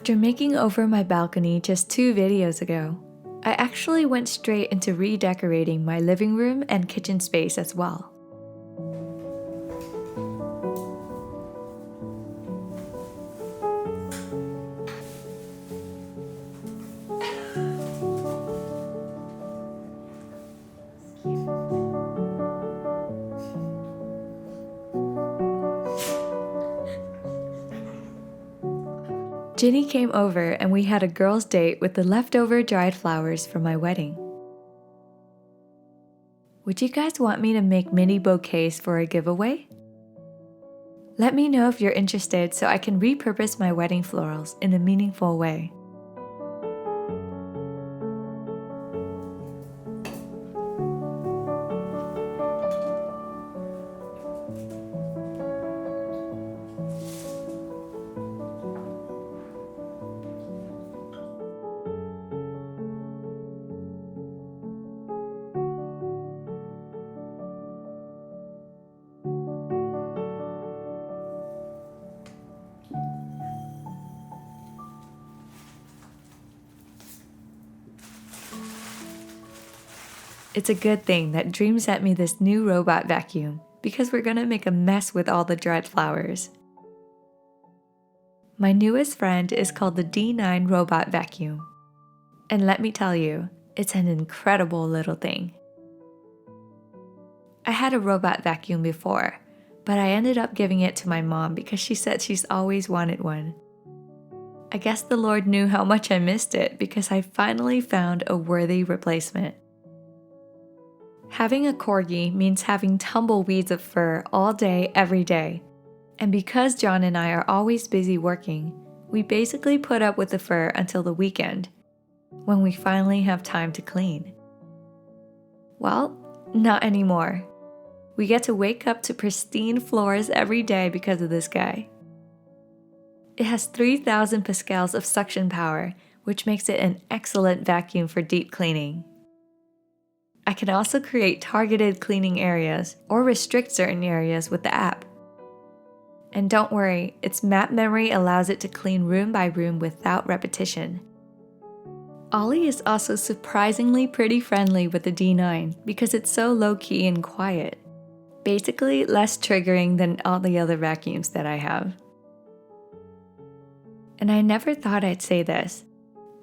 After making over my balcony just 2 videos ago, I actually went straight into redecorating my living room and kitchen space as well. Ginny came over and we had a girls' date with the leftover dried flowers from my wedding. Would you guys want me to make mini bouquets for a giveaway? Let me know if you're interested so I can repurpose my wedding florals in a meaningful way. It's a good thing that Dream sent me this new robot vacuum because we're gonna make a mess with all the dried flowers. My newest friend is called the D9 robot vacuum. And let me tell you, it's an incredible little thing. I had a robot vacuum before, but I ended up giving it to my mom because she said she's always wanted one. I guess the Lord knew how much I missed it because I finally found a worthy replacement. Having a corgi means having tumbleweeds of fur all day, every day. And because John and I are always busy working, we basically put up with the fur until the weekend, when we finally have time to clean. Well, not anymore. We get to wake up to pristine floors every day because of this guy. It has 3,000 pascals of suction power, which makes it an excellent vacuum for deep cleaning. I can also create targeted cleaning areas or restrict certain areas with the app. And don't worry, its map memory allows it to clean room by room without repetition. Ollie is also surprisingly pretty friendly with the D9 because it's so low-key and quiet. Basically, less triggering than all the other vacuums that I have. And I never thought I'd say this,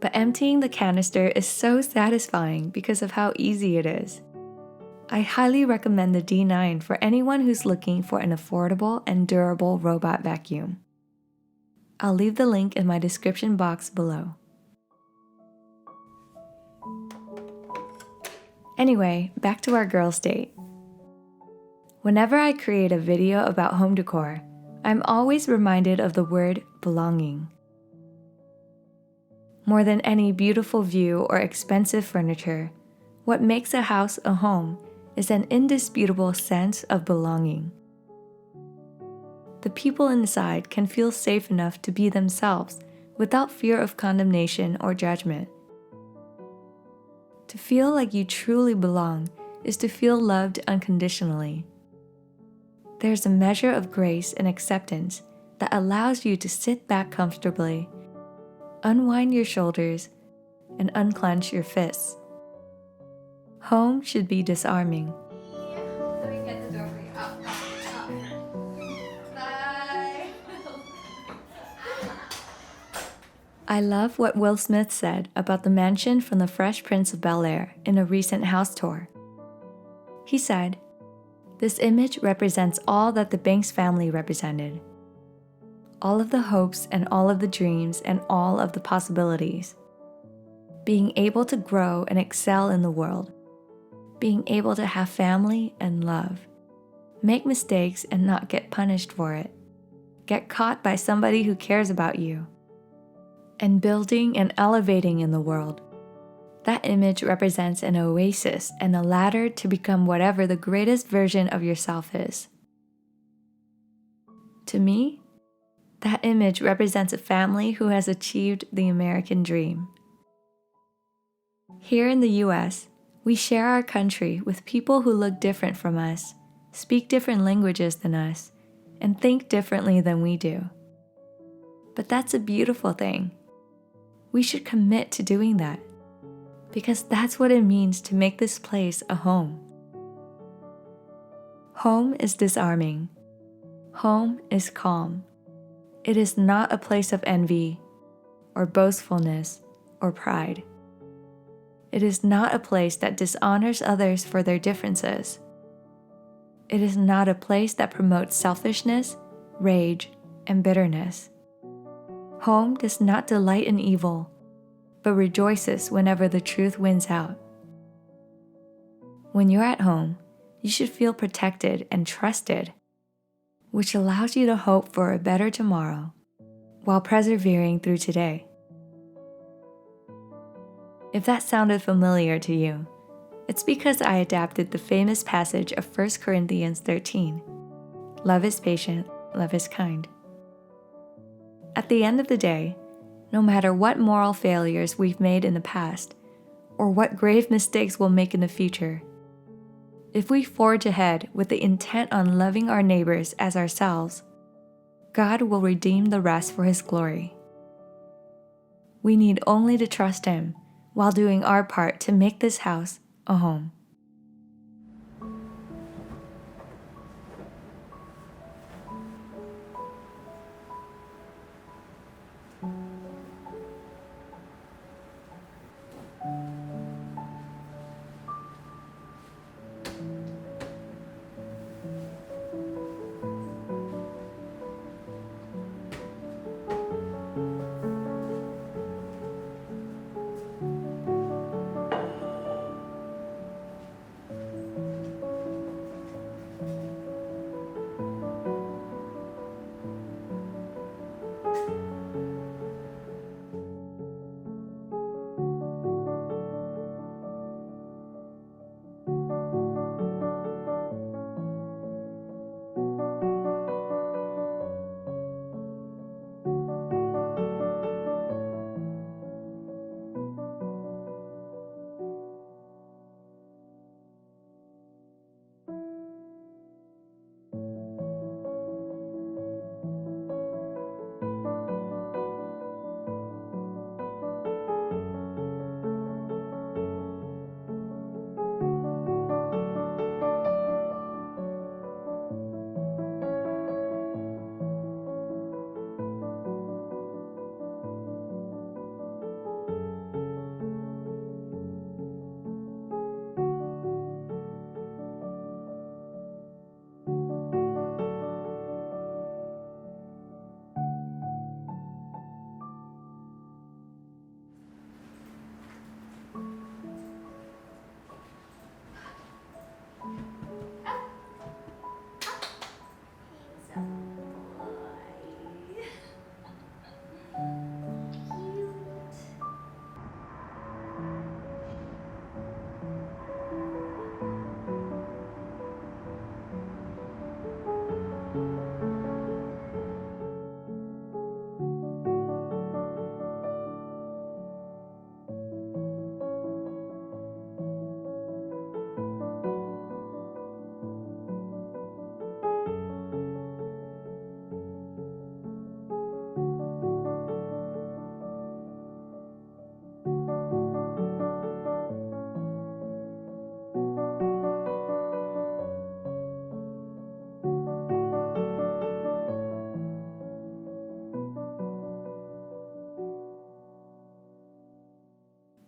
but emptying the canister is so satisfying because of how easy it is. I highly recommend the D9 for anyone who's looking for an affordable and durable robot vacuum. I'll leave the link in my description box below. Anyway, back to our girls' date. Whenever I create a video about home decor, I'm always reminded of the word belonging. More than any beautiful view or expensive furniture, what makes a house a home is an indisputable sense of belonging. The people inside can feel safe enough to be themselves without fear of condemnation or judgment. To feel like you truly belong is to feel loved unconditionally. There's a measure of grace and acceptance that allows you to sit back comfortably, unwind your shoulders, and unclench your fists. Home should be disarming. Let me get the door for you. Up. Bye. I love what Will Smith said about the mansion from the Fresh Prince of Bel-Air in a recent house tour. He said, "This image represents all that the Banks family represented. All of the hopes and all of the dreams and all of the possibilities. Being able to grow and excel in the world. Being able to have family and love. Make mistakes and not get punished for it. Get caught by somebody who cares about you. And building and elevating in the world. That image represents an oasis and a ladder to become whatever the greatest version of yourself is. To me, that image represents a family who has achieved the American dream. Here in the US, we share our country with people who look different from us, speak different languages than us, and think differently than we do. But that's a beautiful thing, we should commit to doing that, because that's what it means to make this place a home. Home is disarming. Home is calm. It is not a place of envy, or boastfulness, or pride. It is not a place that dishonors others for their differences. It is not a place that promotes selfishness, rage, and bitterness. Home does not delight in evil, but rejoices whenever the truth wins out. When you're at home, you should feel protected and trusted, which allows you to hope for a better tomorrow while persevering through today. If that sounded familiar to you, it's because I adapted the famous passage of 1 Corinthians 13. Love is patient, love is kind. At the end of the day, no matter what moral failures we've made in the past, or what grave mistakes we'll make in the future, if we forge ahead with the intent on loving our neighbors as ourselves, God will redeem the rest for His glory. We need only to trust Him while doing our part to make this house a home.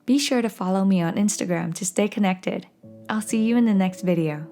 Be sure to follow me on Instagram to stay connected. I'll see you in the next video.